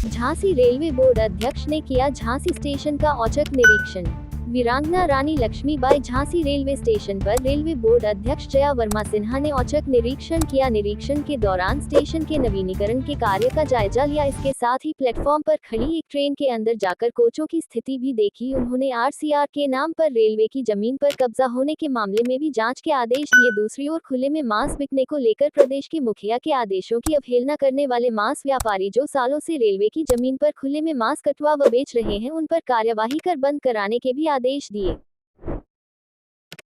Jhansi railway board अध्यक्ष ने किया झांसी स्टेशन का औचक निरीक्षण। वीरांगना रानी लक्ष्मीबाई झांसी रेलवे स्टेशन पर रेलवे बोर्ड अध्यक्ष जया वर्मा सिन्हा ने औचक निरीक्षण किया। निरीक्षण के दौरान स्टेशन के नवीनीकरण के कार्य का जायजा लिया। इसके साथ ही प्लेटफॉर्म पर खड़ी एक ट्रेन के अंदर जाकर कोचों की स्थिति भी देखी। उन्होंने आरसीआर के नाम पर रेलवे की जमीन पर कब्जा होने के मामले में भी जांच के आदेश दिए। दूसरी ओर खुले में मांस बिकने को लेकर प्रदेश के मुखिया के आदेशों की अवहेलना करने वाले मांस व्यापारी जो सालों से रेलवे की जमीन पर खुले में मांस कटवा व बेच रहे हैं, उन पर कार्यवाही कर बंद कराने के भी आदेश दिए।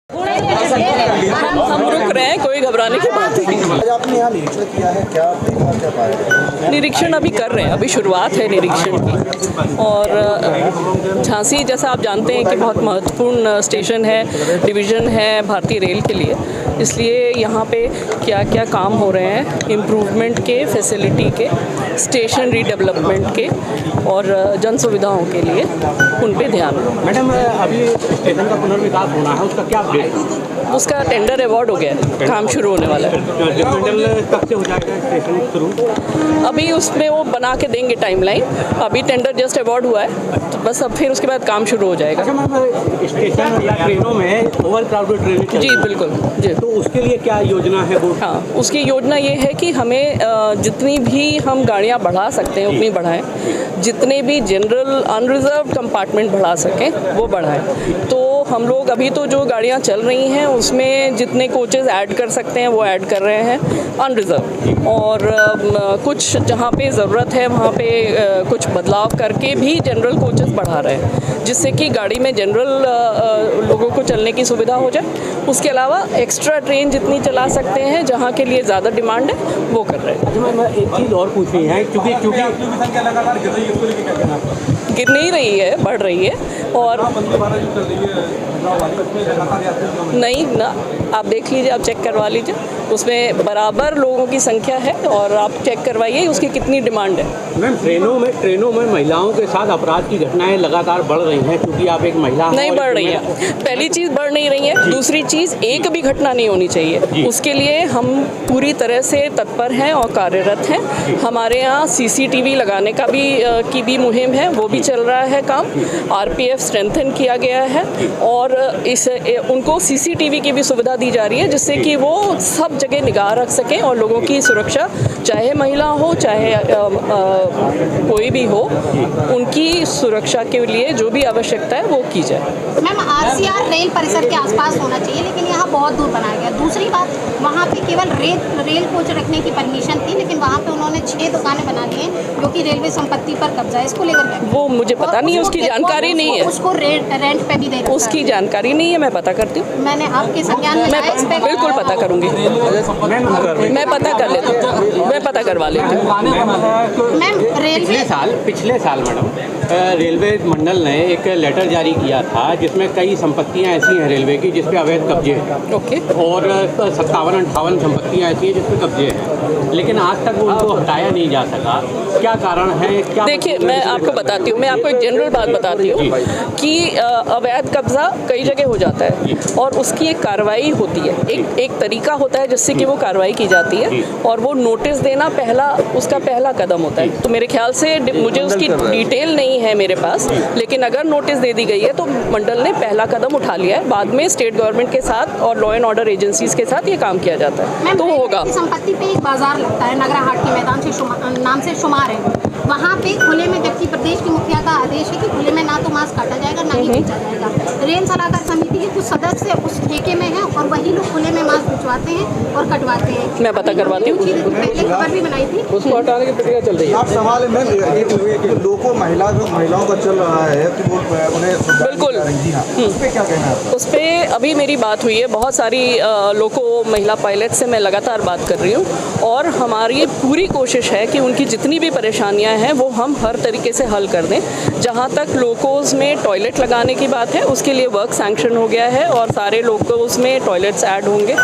हम रुक रहे हैं, कोई घबराने की बात नहीं। आज आपने यहाँ निरीक्षण किया है, क्या देखा, क्या पाया? निरीक्षण अभी कर रहे हैं, अभी शुरुआत है निरीक्षण की। और झांसी जैसा आप जानते हैं कि बहुत महत्वपूर्ण स्टेशन है, डिवीज़न है भारतीय रेल के लिए, इसलिए यहाँ पे क्या क्या काम हो रहे हैं इम्प्रूवमेंट के, फैसिलिटी के, स्टेशन रीडेवलपमेंट के और जन सुविधाओं के लिए उन पे ध्यान। मैडम, अभी स्टेशन का पुनर्विकास होना है, उसका क्या अपडेट? उसका टेंडर अवार्ड हो गया है, काम शुरू होने वाला है। कब से हो जाएगा स्टेशन शुरू? अभी उसमें वो बना के देंगे टाइमलाइन। अभी टेंडर जस्ट अवार्ड हुआ है, तो बस अब फिर उसके बाद काम शुरू हो जाएगा। अच्छा मैम, स्टेशन या ट्रेनों में ओवर क्राउडेड ट्रेनें जी बिल्कुल जी। तो उसके लिए क्या योजना है वो? हाँ, उसकी योजना ये है कि हमें जितनी भी हम गाड़ियाँ बढ़ा सकते हैं उतनी बढ़ाएं, जितने भी जनरल अनरिजर्व कंपार्टमेंट बढ़ा सकें वो बढ़ाएं। तो हम लोग अभी तो जो गाड़ियाँ चल रही हैं उसमें जितने कोचेज़ ऐड कर सकते हैं वो ऐड कर रहे हैं अनरिजर्व, और कुछ जहाँ पे ज़रूरत है वहाँ पे कुछ बदलाव करके भी जनरल कोचेज़ बढ़ा रहे हैं, जिससे कि गाड़ी में जनरल लोगों को चलने की सुविधा हो जाए। उसके अलावा एक्स्ट्रा ट्रेन जितनी चला सकते हैं जहाँ के लिए ज़्यादा डिमांड है वो कर रहे हैं। अच्छा मैम, एक चीज़ और पूछनी है, क्योंकि गिर नहीं रही है, बढ़ रही है। और नहीं ना, आप देख लीजिए, आप चेक करवा लीजिए, उसमें बराबर लोगों की संख्या है और आप चेक करवाइए उसकी कितनी डिमांड है। मैम, ट्रेनों में महिलाओं के साथ अपराध की घटनाएं लगातार बढ़ रही हैं, क्योंकि आप एक महिला नहीं बढ़ रही है। पहली चीज़ बढ़ नहीं रही है, दूसरी चीज़ एक भी घटना नहीं होनी चाहिए, उसके लिए हम पूरी तरह से तत्पर हैं और कार्यरत हैं। हमारे यहाँ सीसीटीवी लगाने का भी मुहिम है, वो भी चल रहा है काम। आरपीएफ स्ट्रेंथन किया गया है और उनको सीसीटीवी की भी सुविधा दी जा रही है, जिससे कि वो सब जगह निगाह रख सकें और लोगों की सुरक्षा, चाहे महिला हो चाहे कोई भी हो, उनकी सुरक्षा के लिए जो भी आवश्यकता है वो की जाए। मैम, आरसीआर रेल परिसर के आसपास होना चाहिए, लेकिन यहाँ बहुत दूर बनाया गया। दूसरी बात, वहाँ पे केवल रेल कोच रखने की परमिशन थी, लेकिन वहाँ पे उन्होंने 6 दुकानें बना दी हैं जो कि रेलवे संपत्ति पर कब्जा है। इसको लेकर वो मुझे पता नहीं है, उसकी जानकारी नहीं है। उसको रेंट पे भी दे रखा है। उसकी जानकारी नहीं है, मैं पता करती हूँ। मैंने आपके संज्ञान में लाया, इस पे बिल्कुल पता करूँगी, मैं पता कर लेती हूँ, मैं पता करवा लेती हूँ। मैम, पिछले साल मैडम, रेलवे मंडल ने एक लेटर जारी किया था जिसमें कई संपत्तियां ऐसी हैं रेलवे की जिस पे अवैध कब्जे हैं। ओके। और 57-58 संपत्तियां ऐसी हैं जिस पे कब्जे हैं, लेकिन आज तक उनको हटाया नहीं जा सका। क्या कारण है? क्या? देखिए, मैं आपको बताती हूँ, मैं आपको एक जनरल बात बताती हूँ कि अवैध कब्जा कई जगह हो जाता है और उसकी एक कार्रवाई होती है, एक तरीका होता है जिससे कि वो कार्रवाई की जाती है, और वो नोटिस देना उसका पहला कदम होता है। तो मेरे ख्याल से, मुझे उसकी डिटेल नहीं है मेरे पास, लेकिन अगर नोटिस दे दी गई है तो मंडल ने पहला कदम उठा लिया है। बाद में स्टेट गवर्नमेंट के साथ और लॉ एंड ऑर्डर एजेंसीज के साथ ये काम किया जाता है, तो होगा। संपत्ति पे एक बाजार लगता है, नगरा हाट के मैदान से नाम से शुमार है। वहाँ पे खुले में, जबकि प्रदेश के मुखिया का आदेश है कि खुले में ना तो मांस काटा जाएगा ना ही बेचा जाएगा। रेल सलाहकार समिति के कुछ सदस्य उस ठेके में हैं और वही लोग खुले में मांस भिजवाते हैं और कटवाते हैं। मैं पता करवाती हूँ, पहले खबर भी बनाई थी, उसको हटाने की प्रक्रिया चल रही है। आप सवाल है मैम, लोगों महिलाओं का चल रहा है कि वो उन्हें बिल्कुल, उस पर क्या कहना है? उस पर अभी मेरी बात हुई है, बहुत सारी लोको महिला पायलट से मैं लगातार बात कर रही हूँ, और हमारी पूरी कोशिश है कि उनकी जितनी भी परेशानियाँ हैं वो हम हर तरीके से हल कर दें। जहाँ तक लोकोज़ में टॉयलेट लगाने की बात है, उसके लिए वर्क सैंक्शन हो गया है और सारे लोकोज़ में टॉयलेट्स ऐड होंगे,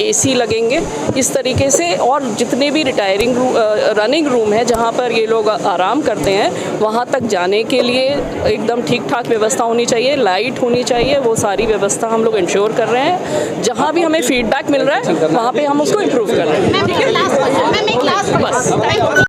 एसी लगेंगे, इस तरीके से। और जितने भी रनिंग रूम है जहाँ पर ये लोग आराम करते हैं, वहाँ तक जाने के लिए एकदम ठीक ठाक व्यवस्था होनी चाहिए, लाइट होनी चाहिए, वो सारी व्यवस्था हम लोग इंश्योर कर रहे हैं। जहाँ भी हमें फीडबैक मिल रहा है वहाँ पे हम उसको इम्प्रूव कर रहे हैं। मैम, एक लास्ट क्वेश्चन।